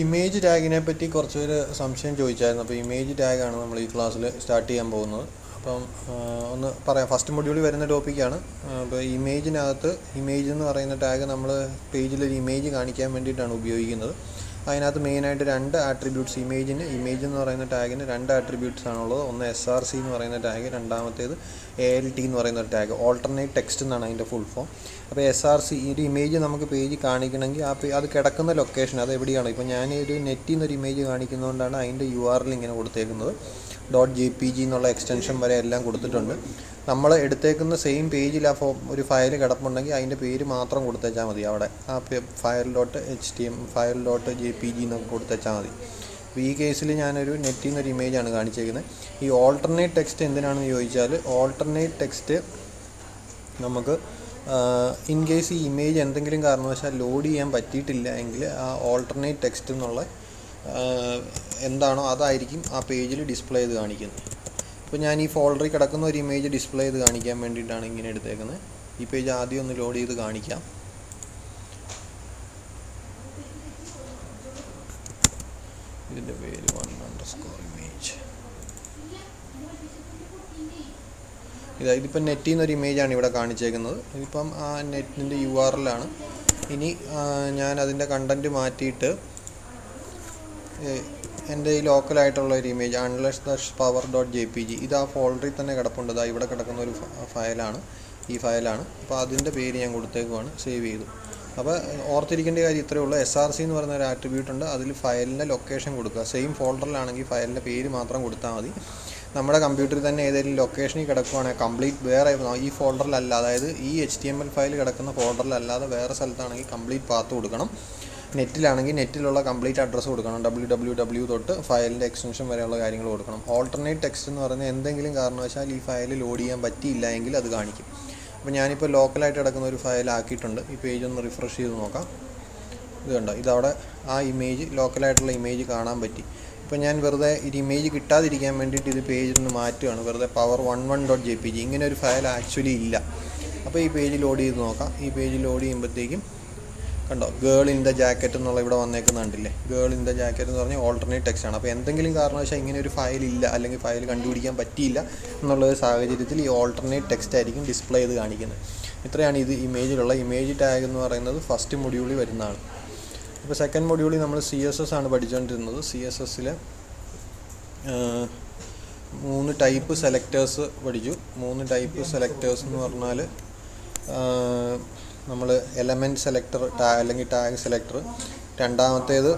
Image ടാഗിനെ പറ്റി കുറച്ച് പേര് സംശയം ചോദിച്ചായിരുന്നു. അപ്പോൾ ഇമേജ് ടാഗാണ് നമ്മൾ ഈ ക്ലാസ്സിൽ സ്റ്റാർട്ട് ചെയ്യാൻ പോകുന്നത്. അപ്പം ഒന്ന് പറയാം. ഫസ്റ്റ് മൊഡ്യൂളിൽ വരുന്ന ടോപ്പിക്കാണ്. അപ്പോൾ ഇമേജിനകത്ത് ഇമേജ് എന്ന് പറയുന്ന ടാഗ് നമ്മൾ പേജിലൊരു ഇമേജ് കാണിക്കാൻ വേണ്ടിയിട്ടാണ് ഉപയോഗിക്കുന്നത്. അതിനകത്ത് മെയിനായിട്ട് രണ്ട് ആട്രിബ്യൂട്ട്സ് ഇമേജ് എന്ന് പറയുന്ന ടാഗിന് രണ്ട് ആട്രിബ്യൂട്ട്സ് ആണുള്ളത്. ഒന്ന് SRC എന്ന് പറയുന്ന ടാഗ്, രണ്ടാമത്തേത് ALT എന്ന് പറയുന്ന ഒരു ടാഗ്. ഓൾട്ടർനേറ്റ് ടെക്സ്റ്റ് എന്നാണ് അതിൻ്റെ ഫുൾ ഫോം. അപ്പോൾ SRC ഒരു ഇമേജ് നമുക്ക് പേജ് കാണിക്കണമെങ്കിൽ അത് കിടക്കുന്ന ലൊക്കേഷൻ അത് എവിടെയാണ്. ഇപ്പോൾ ഞാൻ ഒരു നെറ്റിൽ നിന്നൊരു ഇമേജ് കാണിക്കുന്നതുകൊണ്ടാണ് അതിൻ്റെ URL ഇങ്ങനെ കൊടുത്തേക്കുന്നത്. .jpg എന്നുള്ള എക്സ്റ്റൻഷൻ വരെ എല്ലാം കൊടുത്തിട്ടുണ്ട്. നമ്മൾ എടുത്തേക്കുന്ന സെയിം പേജിൽ ആ ഒരു ഫയൽ കിടപ്പുണ്ടെങ്കിൽ അതിൻ്റെ പേര് മാത്രം കൊടുത്തേച്ചാൽ മതി. അവിടെ ആ file.html എന്നൊക്കെ കൊടുത്തേച്ചാൽ മതി. അപ്പോൾ ഈ കേസിൽ ഞാനൊരു നെറ്റിൽ നിന്നൊരു ഇമേജാണ് കാണിച്ചേക്കുന്നത്. ഈ ഓൾട്ടർനേറ്റ് ടെക്സ്റ്റ് എന്തിനാണെന്ന് ചോദിച്ചാൽ, ഓൾട്ടർനേറ്റ് ടെക്സ്റ്റ് നമുക്ക് ഇൻ കേസ് ഈ ഇമേജ് എന്തെങ്കിലും കാരണവശാൽ ലോഡ് ചെയ്യാൻ പറ്റിയിട്ടില്ല എങ്കിൽ ആ ഓൾട്ടർനേറ്റ് ടെക്സ്റ്റ് എന്നുള്ള എന്താണോ അതായിരിക്കും ആ പേജിൽ ഡിസ്പ്ലേ ചെയ്ത് കാണിക്കുന്നത്. ഇപ്പോൾ ഞാൻ ഈ ഫോൾഡറിൽ കിടക്കുന്ന ഒരു ഇമേജ് ഡിസ്പ്ലേ ചെയ്ത് കാണിക്കാൻ വേണ്ടിയിട്ടാണ് ഇങ്ങനെ എടുത്തേക്കുന്നത്. ഈ പേജ് ആദ്യം ഒന്ന് ലോഡ് ചെയ്ത് കാണിക്കാം. ഇതിൻ്റെ പേര് _image. ഇതിപ്പം നെറ്റിൽ നിന്നൊരു ഇമേജാണ് ഇവിടെ കാണിച്ചേക്കുന്നത്. ഇതിപ്പം ആ നെറ്റിൻ്റെ URL ആണ്. ഇനി ഞാൻ അതിൻ്റെ കണ്ടൻറ്റ് മാറ്റിയിട്ട് എൻ്റെ ഈ ലോക്കലായിട്ടുള്ള ഒരു ഇമേജ് unless-power.jpg ഇത് ആ ഫോൾഡറിൽ തന്നെ കിടപ്പുണ്ട്. ഇവിടെ കിടക്കുന്ന ഒരു ഫയലാണ്, ഈ ഫയലാണ്. അപ്പോൾ അതിൻ്റെ പേര് ഞാൻ കൊടുത്തേക്കുവാണ്, സേവ് ചെയ്തു. അപ്പോൾ ഓർത്തിരിക്കേണ്ട കാര്യം ഇത്രയേ ഉള്ളൂ. SRC എന്ന് പറയുന്ന ഒരു ആട്രിബ്യൂട്ട് ഉണ്ട്. അതിൽ ഫയലിൻ്റെ ലൊക്കേഷൻ കൊടുക്കുക. സെയിം ഫോൾഡറിലാണെങ്കിൽ ഫയലിൻ്റെ പേര് മാത്രം കൊടുത്താൽ മതി. നമ്മുടെ കമ്പ്യൂട്ടറിൽ തന്നെ ഏതെങ്കിലും ലൊക്കേഷനിൽ കിടക്കുകയാണെങ്കിൽ കംപ്ലീറ്റ് വേറെ ഈ ഫോൾഡറിലല്ല, അതായത് ഈ HTML ഫയൽ കിടക്കുന്ന ഫോൾഡറിലല്ലാതെ വേറെ സ്ഥലത്താണെങ്കിൽ കംപ്ലീറ്റ് പാത്ത് കൊടുക്കണം. നെറ്റിലാണെങ്കിൽ നെറ്റിലുള്ള കംപ്ലീറ്റ് അഡ്രസ്സ് കൊടുക്കണം. www തൊട്ട് ഫയലിൻ്റെ എക്സ്റ്റൻഷൻ വരെയുള്ള കാര്യങ്ങൾ കൊടുക്കണം. ഓൾട്ടർനേറ്റ് ടെക്സ്റ്റ് എന്ന് പറയുന്നത് എന്തെങ്കിലും കാരണവശാൽ ഈ ഫയൽ ലോഡ് ചെയ്യാൻ പറ്റിയില്ല എങ്കിൽ അത് കാണിക്കും. അപ്പോൾ ഞാനിപ്പോൾ ലോക്കലായിട്ട് കിടക്കുന്ന ഒരു ഫയൽ ആക്കിയിട്ടുണ്ട്. ഈ പേജ് ഒന്ന് റിഫ്രഷ് ചെയ്ത് നോക്കാം. ഇത് കണ്ടോ, ഇതവിടെ ആ ഇമേജ് ലോക്കലായിട്ടുള്ള ഇമേജ് കാണാൻ പറ്റി. ഇപ്പോൾ ഞാൻ വെറുതെ ഒരു ഇമേജ് കിട്ടാതിരിക്കാൻ വേണ്ടിയിട്ട് ഇത് പേജിൽ നിന്ന് മാറ്റുകയാണ്. വെറുതെ power11.jpg ഇങ്ങനെ ഒരു ഫയൽ ആക്ച്വലി ഇല്ല. അപ്പോൾ ഈ പേജ് ലോഡ് ചെയ്ത് നോക്കാം. ഈ പേജ് ലോഡ് ചെയ്യുമ്പോഴത്തേക്കും കണ്ടോ, ഗേൾ ഇൻ ദ ജാക്കറ്റ് എന്നുള്ള ഇവിടെ വന്നേക്കുന്നുണ്ടല്ലേ. ഗേൾ ഇൻ ദ ജാക്കറ്റ് എന്ന് പറഞ്ഞാൽ ഓൾട്ടർനേറ്റ് ടെക്സ്റ്റ് ആണ്. അപ്പോൾ എന്തെങ്കിലും കാരണവശാൽ ഇങ്ങനെ ഒരു ഫയൽ ഇല്ല, അല്ലെങ്കിൽ ഫയൽ കണ്ടുപിടിക്കാൻ പറ്റിയില്ല എന്നുള്ളൊരു സാഹചര്യത്തിൽ ഈ ഓൾട്ടർനേറ്റ് ടെക്സ്റ്റ് ആയിരിക്കും ഡിസ്പ്ലേ ചെയ്ത് കാണിക്കുന്നത്. ഇത്രയാണ് ഇത് ഇമേജിലുള്ള ഇമേജ് ടാഗ് എന്ന് പറയുന്നത്. ഫസ്റ്റ് മൊഡ്യൂളിൽ വരുന്നതാണ്. ഇപ്പോൾ സെക്കൻഡ് മൊഡ്യൂളിൽ നമ്മൾ CSS ആണ് പഠിച്ചുകൊണ്ടിരുന്നത്. CSSൽ 3 ടൈപ്പ് സെലക്ടേഴ്സ് പഠിച്ചു. 3 ടൈപ്പ് സെലക്ടേഴ്സ് എന്ന് പറഞ്ഞാൽ നമ്മൾ എലമെൻറ്റ് സെലക്ടർ അല്ലെങ്കിൽ ടാഗ് സെലക്ടർ, രണ്ടാമത്തേത്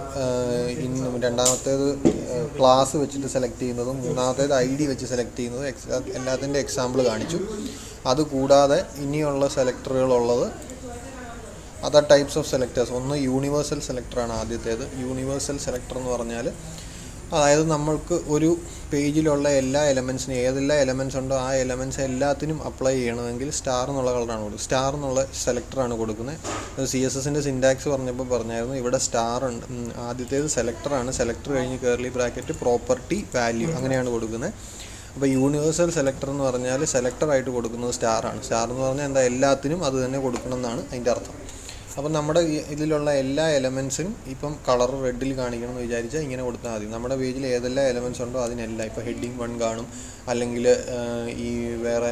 ക്ലാസ് വെച്ചിട്ട് സെലക്ട് ചെയ്യുന്നതും, മൂന്നാമത്തേത് ID വെച്ച് സെലക്ട് ചെയ്യുന്നതും എല്ലാത്തിൻ്റെ എക്സാമ്പിൾ കാണിച്ചു. അതുകൂടാതെ ഇനിയുള്ള സെലക്ടറുകളുള്ളത് അതർ ടൈപ്സ് ഓഫ് സെലക്ടേഴ്സ്. ഒന്ന് യൂണിവേഴ്സൽ സെലക്ടറാണ് ആദ്യത്തേത്. യൂണിവേഴ്സൽ സെലക്ടർ എന്ന് പറഞ്ഞാൽ അതായത് നമ്മൾക്ക് ഒരു പേജിലുള്ള എല്ലാ എലമെൻസിനും ഏതെല്ലാം എലമെൻസ് ഉണ്ടോ ആ എലമെൻസ് എല്ലാത്തിനും അപ്ലൈ ചെയ്യണമെങ്കിൽ സ്റ്റാർ എന്നുള്ള കളറാണ് കൊടുക്കുന്നത്. സ്റ്റാർ എന്നുള്ള സെലക്ടറാണ് കൊടുക്കുന്നത്. CSSൻ്റെ സിൻടാക്സ് പറഞ്ഞായിരുന്നു. ഇവിടെ സ്റ്റാർ ഉണ്ട്. ആദ്യത്തേത് സെലക്ടറാണ്. സെലക്ടർ കഴിഞ്ഞ് കേർലി ബ്രാക്കറ്റ് പ്രോപ്പർട്ടി വാല്യൂ അങ്ങനെയാണ് കൊടുക്കുന്നത്. അപ്പോൾ യൂണിവേഴ്സൽ സെലക്ടർ എന്ന് പറഞ്ഞാൽ സെലക്ടറായിട്ട് കൊടുക്കുന്നത് സ്റ്റാറാണ്. സ്റ്റാർ എന്ന് പറഞ്ഞാൽ എന്താ, എല്ലാത്തിനും അത് തന്നെ കൊടുക്കണം എന്നാണ് അതിൻ്റെ അർത്ഥം. അപ്പം നമ്മുടെ ഇതിലുള്ള എല്ലാ എലമെൻസിനും ഇപ്പം കളർ റെഡിൽ കാണിക്കണം എന്ന് വിചാരിച്ചാൽ ഇങ്ങനെ കൊടുത്താൽ മതി. നമ്മുടെ പേജിൽ ഏതെല്ലാം എലമെൻസ് ഉണ്ടോ അതിനെല്ലാം. ഇപ്പോൾ ഹെഡിങ് 1 കാണും, അല്ലെങ്കിൽ ഈ വേറെ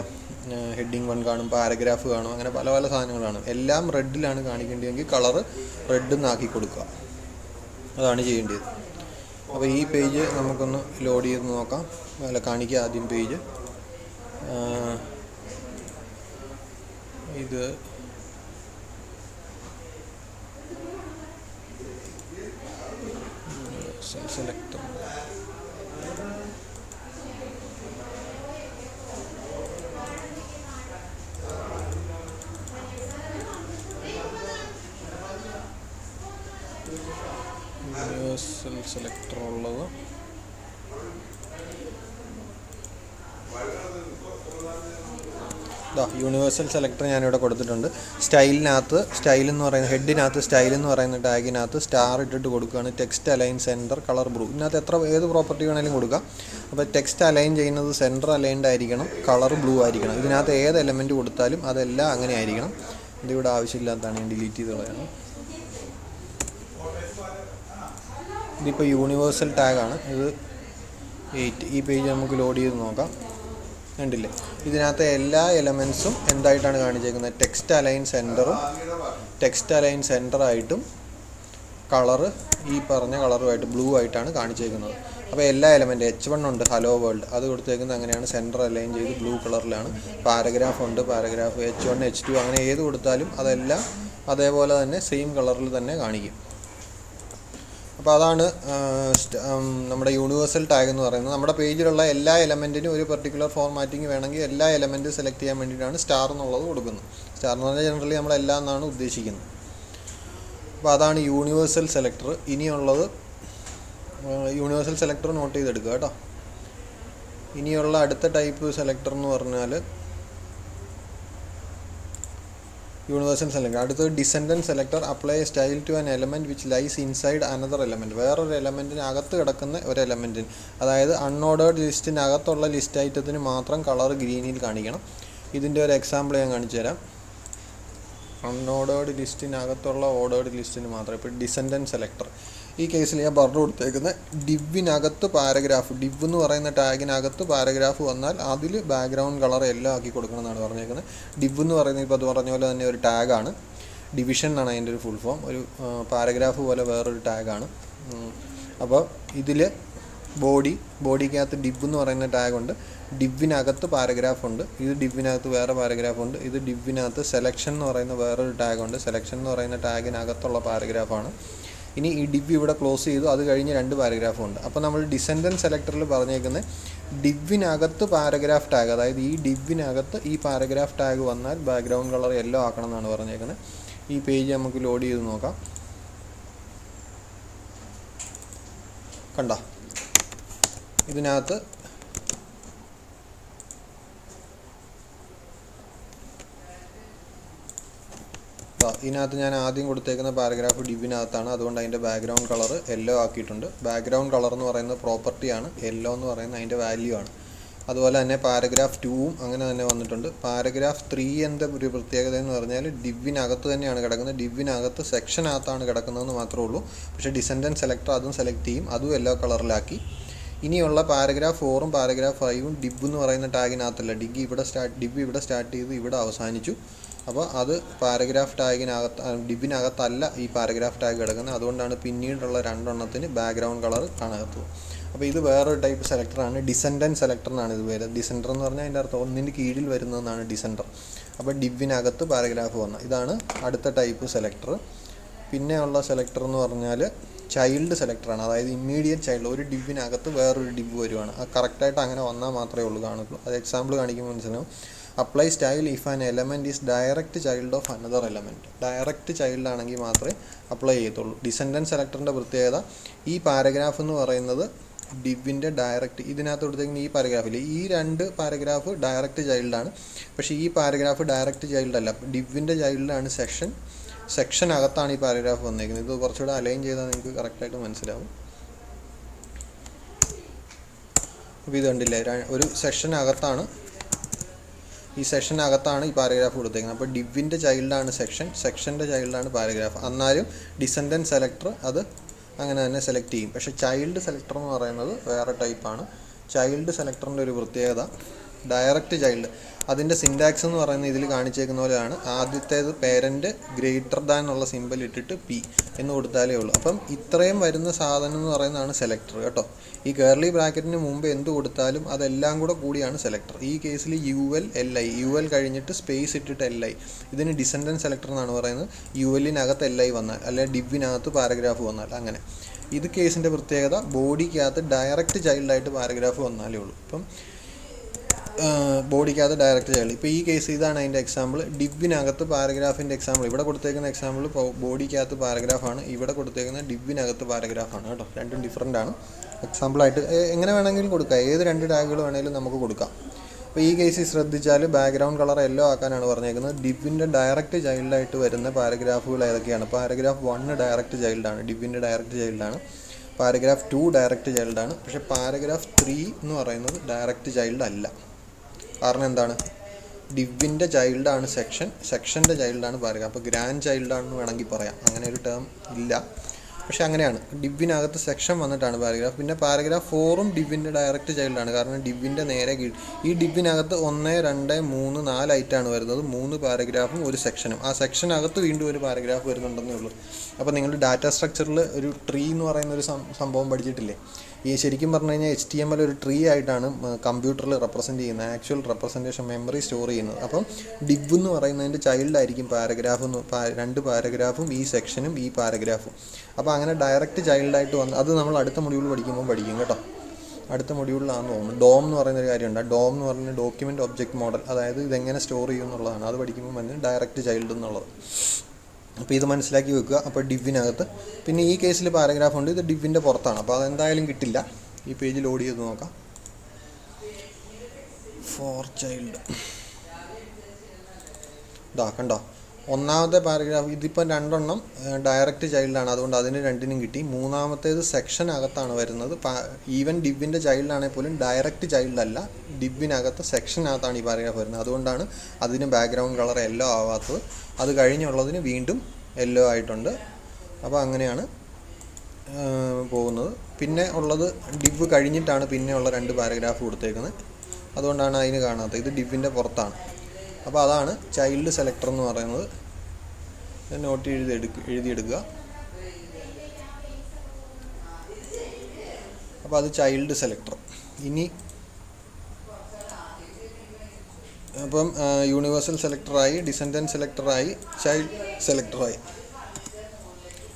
ഹെഡിങ് 1 കാണും, പാരഗ്രാഫ് കാണും, അങ്ങനെ പല പല സാധനങ്ങളാണ്. എല്ലാം റെഡിലാണ് കാണിക്കേണ്ടതെങ്കിൽ കളർ റെഡ് എന്നാക്കി കൊടുക്കുക. അതാണ് ചെയ്യേണ്ടത്. അപ്പോൾ ഈ പേജ് നമുക്കൊന്ന് ലോഡ് ചെയ്ത് നോക്കാം. കാണിക്കുക ആദ്യം പേജ്. ഇത് സെലക്ടർ. യൂണിവേഴ്സൽ സെലക്ടർ ഉള്ളത് യൂണിവേഴ്സൽ സെലക്ടർ ഞാനിവിടെ കൊടുത്തിട്ടുണ്ട്. സ്റ്റൈൽ എന്ന് പറയുന്ന ഹെഡിനകത്ത് സ്റ്റൈൽ എന്ന് പറയുന്ന ടാഗിനകത്ത് സ്റ്റാർ ഇട്ടിട്ട് കൊടുക്കുകയാണ്. Text align centre colour blue. ഇതിനകത്ത് ഏത് പ്രോപ്പർട്ടി വേണമെങ്കിലും കൊടുക്കാം. അപ്പോൾ ടെക്സ്റ്റ് അലൈൻ ചെയ്യുന്നത് സെൻറ്റർ അലൈൻഡ് ആയിരിക്കണം, കളർ ബ്ലൂ ആയിരിക്കണം. ഇതിനകത്ത് ഏത് എലമെൻറ്റ് കൊടുത്താലും അതെല്ലാം അങ്ങനെ ആയിരിക്കണം. ഇതിവിടെ ആവശ്യമില്ലാത്തതാണ്, ഞാൻ ഡിലീറ്റ് ചെയ്ത് കളയണം. ഇതിപ്പോൾ യൂണിവേഴ്സൽ ടാഗാണ്. ഇത് 8. ഈ പേജ് നമുക്ക് ലോഡ് ചെയ്ത് നോക്കാം. കണ്ടില്ലേ, ഇതിനകത്ത് എല്ലാ എലമെൻസും എന്തായിട്ടാണ് കാണിച്ചേക്കുന്നത്? ടെക്സ്റ്റ് അലൈൻ സെൻറ്ററായിട്ടും കളറ് ഈ പറഞ്ഞ കളറുമായിട്ട് ബ്ലൂ ആയിട്ടാണ് കാണിച്ചേക്കുന്നത്. അപ്പോൾ എല്ലാ എലമെൻറ്റ് H1 ഉണ്ട്, ഹലോ വേൾഡ്, അത് കൊടുത്തേക്കുന്നത് അങ്ങനെയാണ്, സെൻറ്റർ അലൈൻ ചെയ്ത് ബ്ലൂ കളറിലാണ്. പാരഗ്രാഫ് ഉണ്ട്, പാരഗ്രാഫ് H1 H2 അങ്ങനെ ഏത് കൊടുത്താലും അതെല്ലാം അതേപോലെ തന്നെ സെയിം കളറിൽ തന്നെ കാണിക്കും. അപ്പോൾ അതാണ് നമ്മുടെ യൂണിവേഴ്സൽ ടാഗ് എന്ന് പറയുന്നത്. നമ്മുടെ പേജിലുള്ള എല്ലാ എലമെൻറ്റിനും ഒരു പെർട്ടിക്കുലർ ഫോർമാറ്റിംഗ് വേണമെങ്കിൽ എല്ലാ എലമെൻറ്റ് സെലക്ട് ചെയ്യാൻ വേണ്ടിയിട്ടാണ് സ്റ്റാർ എന്നുള്ളത് കൊടുക്കുന്നത്. സ്റ്റാർ എന്ന് പറഞ്ഞാൽ ജനറലി നമ്മളെല്ലാം എന്നാണ് ഉദ്ദേശിക്കുന്നത്. അപ്പോൾ അതാണ് യൂണിവേഴ്സൽ സെലക്ടർ. ഇനിയുള്ളത് യൂണിവേഴ്സൽ സെലക്ടർ നോട്ട് ചെയ്തെടുക്കുക കേട്ടോ. ഇനിയുള്ള അടുത്ത ടൈപ്പ് സെലക്ടർ എന്ന് പറഞ്ഞാൽ യൂണിവേഴ്സൽ സെലക്ടർ. അടുത്തത് descendant selector. Apply style to an element which lies inside another element. വേറൊരു എലമെൻറ്റിന് അകത്ത് കിടക്കുന്ന ഒരു എലമെൻറ്റിന്, അതായത് അൺഓർഡേർഡ് ലിസ്റ്റിനകത്തുള്ള ലിസ്റ്റ് ഐറ്റത്തിന് മാത്രം കളർ ഗ്രീനിൽ കാണിക്കണം. ഇതിൻ്റെ ഒരു എക്സാമ്പിൾ ഞാൻ കാണിച്ചു തരാം. അൺഓർഡേർഡ് ലിസ്റ്റിനകത്തുള്ള ഓർഡേർഡ് ലിസ്റ്റിന് മാത്രം. ഇപ്പോൾ ഡിസെൻഡൻറ്റ് സെലക്ടർ ഈ കേസിൽ ഞാൻ പറഞ്ഞു കൊടുത്തേക്കുന്ന ഡിവിനകത്ത് പാരഗ്രാഫ്, ഡിവ് എന്ന് പറയുന്ന ടാഗിനകത്ത് പാരഗ്രാഫ് വന്നാൽ അതിൽ ബാക്ക്ഗ്രൗണ്ട് കളർ എല്ലാം ആക്കി കൊടുക്കണം എന്നാണ് പറഞ്ഞേക്കുന്നത്. ഡിവ് എന്ന് പറയുന്നത് ഇപ്പോൾ അത് പറഞ്ഞ പോലെ തന്നെ ഒരു ടാഗാണ്. ഡിവിഷൻ എന്നാണ് അതിൻ്റെ ഒരു ഫുൾ ഫോം. ഒരു പാരഗ്രാഫ് പോലെ വേറൊരു ടാഗാണ്. അപ്പോൾ ഇതിൽ ബോഡിക്കകത്ത് ഡിവ് എന്ന് പറയുന്ന ടാഗുണ്ട്, ഡിവിനകത്ത് പാരഗ്രാഫ് ഉണ്ട്, ഇത് ഡിവിനകത്ത് വേറെ പാരഗ്രാഫ് ഉണ്ട്, ഇത് ഡിവിനകത്ത് സെലക്ഷൻ എന്ന് പറയുന്ന വേറൊരു ടാഗുണ്ട്, സെലക്ഷൻ എന്ന് പറയുന്ന ടാഗിനകത്തുള്ള പാരഗ്രാഫാണ്. ഇനി ഈ ഡിവ് ഇവിടെ ക്ലോസ് ചെയ്തു, അത് കഴിഞ്ഞ് 2 പാരഗ്രാഫുണ്ട്. അപ്പോൾ നമ്മൾ ഡിസെൻഡൻറ്റ് സെലക്ടറിൽ പറഞ്ഞേക്കുന്നത് ഡിവിനകത്ത് പാരഗ്രാഫ് ടാഗ്, അതായത് ഈ ഡിവിനകത്ത് ഈ പാരഗ്രാഫ് ടാഗ് വന്നാൽ ബാക്ക്ഗ്രൗണ്ട് കളർ യെല്ലോ ആക്കണം എന്നാണ് പറഞ്ഞേക്കുന്നത്. ഈ പേജ് നമുക്ക് ലോഡ് ചെയ്ത് നോക്കാം. കണ്ട, ഇതിനകത്ത് ഇതിനകത്ത് ഞാൻ ആദ്യം കൊടുത്തേക്കുന്ന പാരഗ്രാഫ് ഡിവിനകത്താണ്, അതുകൊണ്ട് അതിൻ്റെ ബാക്ക്ഗ്രൗണ്ട് കളർ യെല്ലോ ആക്കിയിട്ടുണ്ട്. ബാക്ക്ഗ്രൗണ്ട് കളർ എന്ന് പറയുന്ന പ്രോപ്പർട്ടിയാണ്, യെല്ലോ എന്ന് പറയുന്നത് അതിൻ്റെ വാല്യൂ ആണ്. അതുപോലെ തന്നെ പാരഗ്രാഫ് 2ഉം അങ്ങനെ തന്നെ വന്നിട്ടുണ്ട്. പാരഗ്രാഫ് 3 എൻ്റെ ഒരു പ്രത്യേകത എന്ന് പറഞ്ഞാൽ ഡിവിനകത്ത് തന്നെയാണ് കിടക്കുന്നത്, ഡിവിനകത്ത് സെക്ഷനകത്താണ് കിടക്കുന്നതെന്ന് മാത്രമേ ഉള്ളൂ. പക്ഷേ ഡിസെൻഡൻറ്റ് സെലക്ടർ അതും സെലക്ട് ചെയ്യും, അതും യെല്ലോ കളറിലാക്കി. ഇനിയുള്ള പാരഗ്രാഫ് 4ഉം പാരഗ്രാഫ് 5ഉം ഡിവ് എന്ന് പറയുന്ന ടാഗിനകത്തല്ല, ഡിവ് ഇവിടെ സ്റ്റാർട്ട് ചെയ്ത് ഇവിടെ അവസാനിച്ചു. അപ്പോൾ അത് പാരഗ്രാഫ് ഡിവിനകത്തല്ല ഈ പാരഗ്രാഫ് ടാഗ് കിടക്കുന്നത്, അതുകൊണ്ടാണ് പിന്നീടുള്ള 2 എണ്ണത്തിന് ബാക്ക്ഗ്രൗണ്ട് കളർ കാണാത്തത്. അപ്പോൾ ഇത് വേറൊരു ടൈപ്പ് സെലക്ടറാണ്, ഡിസെൻഡൻറ്റ് സെലക്ടർ എന്നാണ് ഇത് പേര്. ഡിസെൻഡർ എന്ന് പറഞ്ഞാൽ അതിൻ്റെ അർത്ഥം ഒന്നിൻ്റെ കീഴിൽ വരുന്നതെന്നാണ് ഡിസെൻഡർ. അപ്പോൾ ഡിവിനകത്ത് പാരഗ്രാഫ് വന്ന ഇതാണ് അടുത്ത ടൈപ്പ് സെലക്ടർ. പിന്നെയുള്ള സെലക്ടർ എന്ന് പറഞ്ഞാൽ ചൈൽഡ് സെലക്ടറാണ്, അതായത് ഇമ്മീഡിയറ്റ് ചൈൽഡ്. ഒരു ഡിവിനകത്ത് വേറൊരു ഡിവ് വരുവാണ്, അത് കറക്റ്റായിട്ട് അങ്ങനെ വന്നാൽ മാത്രമേ കാണുള്ളൂ. അത് എക്സാമ്പിൾ കാണിക്കുമ്പോൾ മനസ്സിലാവും. Apply style if an element is direct child of another element. Direct child ആണെങ്കിൽ മാത്രമേ അപ്ലൈ ചെയ്യത്തുള്ളൂ. ഡിസെൻഡൻറ്റ് സെലക്ടറിൻ്റെ പ്രത്യേകത, ഈ പാരഗ്രാഫ് എന്ന് പറയുന്നത് ഡിവിൻ്റെ ഡയറക്റ്റ്, ഇതിനകത്ത് കൊടുത്തേക്കുന്ന ഈ പാരഗ്രാഫിൽ ഈ 2 പാരഗ്രാഫ് ഡയറക്റ്റ് ചൈൽഡാണ്. പക്ഷേ ഈ പാരഗ്രാഫ് ഡയറക്റ്റ് ചൈൽഡ് അല്ല, ഡിവിൻ്റെ ചൈൽഡാണ് സെക്ഷനകത്താണ് ഈ പാരഗ്രാഫ് വന്നേക്കുന്നത്. ഇത് കുറച്ചുകൂടെ അലൈൻ ചെയ്താൽ നിങ്ങൾക്ക് കറക്റ്റായിട്ട് മനസ്സിലാവും. അപ്പോൾ ഇത് കണ്ടില്ലേ, ഒരു സെക്ഷനകത്താണ്, ഈ സെക്ഷനകത്താണ് ഈ പാരഗ്രാഫ് കൊടുത്തേക്കുന്നത്. അപ്പോൾ ഡിവിൻ്റെ ചൈൽഡാണ് സെക്ഷൻ്റെ ചൈൽഡാണ് പാരഗ്രാഫ്. എന്നാലും ഡിസെൻഡൻറ്റ് സെലക്ടർ അത് അങ്ങനെ തന്നെ സെലക്ട് ചെയ്യും. പക്ഷേ ചൈൽഡ് സെലക്ടർ എന്ന് പറയുന്നത് വേറെ ടൈപ്പാണ്. ചൈൽഡ് സെലക്ടറിൻ്റെ ഒരു പ്രത്യേകത, ഡയറക്റ്റ് ചൈൽഡ്, അതിൻ്റെ സിൻറ്റാക്സ് എന്ന് പറയുന്നത് ഇതിൽ കാണിച്ചേക്കുന്ന പോലെയാണ്. ആദ്യത്തേത് പേരൻറ്റ് ഗ്രേറ്റർ ദാൻ എന്നുള്ള സിമ്പിൾ ഇട്ടിട്ട് പി എന്ന് കൊടുത്താലേ ഉള്ളൂ. അപ്പം ഇത്രയും വരുന്ന സാധനം എന്ന് പറയുന്നതാണ് സെലക്ടർ കേട്ടോ. ഈ കേർലി ബ്രാക്കറ്റിന് മുമ്പ് എന്ത് കൊടുത്താലും അതെല്ലാം കൂടിയാണ് സെലക്ടർ. ഈ കേസിൽ UL കഴിഞ്ഞിട്ട് സ്പേസ് ഇട്ടിട്ട് LI, ഇതിന് ഡിസെൻഡൻറ്റ് സെലക്ടർ എന്നാണ് പറയുന്നത്. ULനകത്ത് LI വന്നാൽ, അല്ലെങ്കിൽ ഡിവിനകത്ത് പാരഗ്രാഫ് വന്നാൽ, അങ്ങനെ. ഇത് കേസിൻ്റെ പ്രത്യേകത, ബോഡിക്കകത്ത് ഡയറക്റ്റ് ചൈൽഡായിട്ട് പാരഗ്രാഫ് വന്നാലേ ഉള്ളൂ. ഇപ്പം ബോഡിക്കകത്ത് ഡയറക്റ്റ് ചൈൽഡ്. ഇപ്പോൾ ഈ കേസ് ഇതാണ് അതിൻ്റെ എക്സാമ്പിൾ. ഡിവിനകത്ത് പാരഗ്രാഫിൻ്റെ എക്സാമ്പിൾ, ഇവിടെ കൊടുത്തേക്കുന്ന എക്സാമ്പിൾ ബോഡിക്കകത്ത് പാരഗ്രാഫാണ്, ഇവിടെ കൊടുത്തേക്കുന്ന ഡിവിനകത്ത് പാരഗ്രാഫാണ് കേട്ടോ. രണ്ടും ഡിഫറൻ്റ് ആണ്. എക്സാമ്പിളായിട്ട് എങ്ങനെ വേണമെങ്കിലും കൊടുക്കാം, ഏത് 2 ടാഗുകൾ വേണമെങ്കിലും നമുക്ക് കൊടുക്കാം. അപ്പോൾ ഈ കേസിൽ ശ്രദ്ധിച്ചാൽ ബാക്ക്ഗ്രൗണ്ട് കളർ യെല്ലോ ആക്കാനാണ് പറഞ്ഞേക്കുന്നത്. ഡിവിൻ്റെ ഡയറക്റ്റ് ചൈൽഡായിട്ട് വരുന്ന പാരഗ്രാഫുകൾ ഏതൊക്കെയാണ്? പാരഗ്രാഫ് 1 ഡയറക്റ്റ് ചൈൽഡാണ്, ഡിവിൻ്റെ ഡയറക്റ്റ് ചൈൽഡാണ്. പാരഗ്രാഫ് 2 ഡയറക്റ്റ് ചൈൽഡാണ്. പക്ഷേ പാരഗ്രാഫ് 3 എന്ന് പറയുന്നത് ഡയറക്റ്റ് ചൈൽഡ് അല്ല. കാരണം എന്താണ്? ഡിവിൻ്റെ ചൈൽഡാണ് സെക്ഷൻ്റെ ചൈൽഡാണ് പാരഗ്രാഫ്. അപ്പോൾ ഗ്രാൻഡ് ചൈൽഡാണെന്ന് വേണമെങ്കിൽ പറയാം, അങ്ങനെ ഒരു ടേം ഇല്ല. പക്ഷേ അങ്ങനെയാണ്, ഡിവിനകത്ത് സെക്ഷൻ വന്നിട്ടാണ് പാരഗ്രാഫ്. പിന്നെ പാരഗ്രാഫ് 4ഉം ഡിവിൻ്റെ ഡയറക്റ്റ് ചൈൽഡാണ്. കാരണം ഡിവിൻ്റെ നേരെ ഈ ഡിവിനകത്ത് 1, 2, 3, 4 ആയിട്ടാണ് വരുന്നത്. 3 പാരഗ്രാഫും ഒരു സെക്ഷനും. ആ സെക്ഷനകത്ത് വീണ്ടും ഒരു പാരഗ്രാഫ് വരുന്നുണ്ടെന്നേ ഉള്ളൂ. അപ്പോൾ നിങ്ങൾ ഡാറ്റ സ്ട്രക്ചറിൽ ഒരു ട്രീ എന്ന് പറയുന്ന ഒരു സംഭവം പഠിച്ചിട്ടില്ലേ? ഈ ശരിക്കും പറഞ്ഞു കഴിഞ്ഞാൽ HTML ഒരു ട്രീ ആയിട്ടാണ് കമ്പ്യൂട്ടറിൽ റെപ്രസെൻറ്റ് ചെയ്യുന്നത്, ആക്ച്വൽ റെപ്രസെൻറ്റേഷൻ മെമ്മറി സ്റ്റോർ ചെയ്യുന്നത്. അപ്പം ഡിവ് എന്ന് പറയുന്നതിൻ്റെ ചൈൽഡായിരിക്കും പാരഗ്രാഫ്, 2 പാരഗ്രാഫും ഈ സെക്ഷനും ഈ പാരഗ്രാഫും. അപ്പോൾ അങ്ങനെ ഡയറക്റ്റ് ചൈൽഡായിട്ട് വന്ന് അത് നമ്മൾ അടുത്ത മൊഡ്യൂൾ പഠിക്കുമ്പോൾ പഠിക്കും കേട്ടോ. അടുത്ത മൊഡ്യൂളിലാണെന്ന് തോന്നുന്നു. ഡോം എന്ന് പറയുന്നൊരു കാര്യമുണ്ട്. ആ ഡോം എന്ന് പറയുന്ന ഡോക്യുമെൻറ്റ് ഒബ്ജക്റ്റ് മോഡൽ, അതായത് ഇതെങ്ങനെ സ്റ്റോർ ചെയ്യും എന്നുള്ളതാണ്. അത് പഠിക്കുമ്പോൾ തന്നെ ഡയറക്റ്റ് ചൈൽഡ് എന്നുള്ളത്. അപ്പോൾ ഇത് മനസ്സിലാക്കി വെക്കുക. അപ്പോൾ ഡിവിനകത്ത് പിന്നെ ഈ കേസിൽ പാരഗ്രാഫ് ഉണ്ട്, ഇത് ഡിവിൻ്റെ പുറത്താണ്. അപ്പോൾ അതെന്തായാലും കിട്ടില്ല. ഈ പേജ് ലോഡ് ചെയ്ത് നോക്കാം. ഫോർ ചൈൽഡ് ഇതാ കണ്ടോ, ഒന്നാമത്തെ പാരഗ്രാഫ് ഇതിപ്പം 2 എണ്ണം ഡയറക്റ്റ് ചൈൽഡാണ്, അതുകൊണ്ട് അതിന് 2നും കിട്ടി. മൂന്നാമത്തേത് സെക്ഷനകത്താണ് വരുന്നത്. ഈവൻ ഡിവിൻ്റെ ചൈൽഡാണെങ്കിൽ പോലും ഡയറക്റ്റ് ചൈൽഡല്ല, ഡിവിനകത്ത് സെക്ഷനകത്താണ് ഈ പാരഗ്രാഫ് വരുന്നത്. അതുകൊണ്ടാണ് അതിന് ബാക്ക്ഗ്രൗണ്ട് കളർ യെല്ലോ ആവാത്തത്. അത് കഴിഞ്ഞുള്ളതിന് വീണ്ടും യെല്ലോ ആയിട്ടുണ്ട്. അപ്പോൾ അങ്ങനെയാണ് പോകുന്നത്. പിന്നെ ഉള്ളത് ഡിവ് കഴിഞ്ഞിട്ടാണ് പിന്നെയുള്ള 2 പാരഗ്രാഫ് കൊടുത്തേക്കുന്നത്. അതുകൊണ്ടാണ് അതിന് കാണാത്തത്. ഇത് ഡിവിൻ്റെ പുറത്താണ്. അപ്പോൾ അതാണ് ചൈൽഡ് സെലക്ടർ എന്ന് പറയുന്നത്. നോട്ട് എഴുതിയെടുക്കുക. അപ്പോൾ അത് ചൈൽഡ് സെലക്ടർ. ഇനി അപ്പം യൂണിവേഴ്സൽ സെലക്ടറായി, ഡിസെൻഡൻറ്റ് സെലക്ടറായി, ചൈൽഡ് സെലക്ടറായി.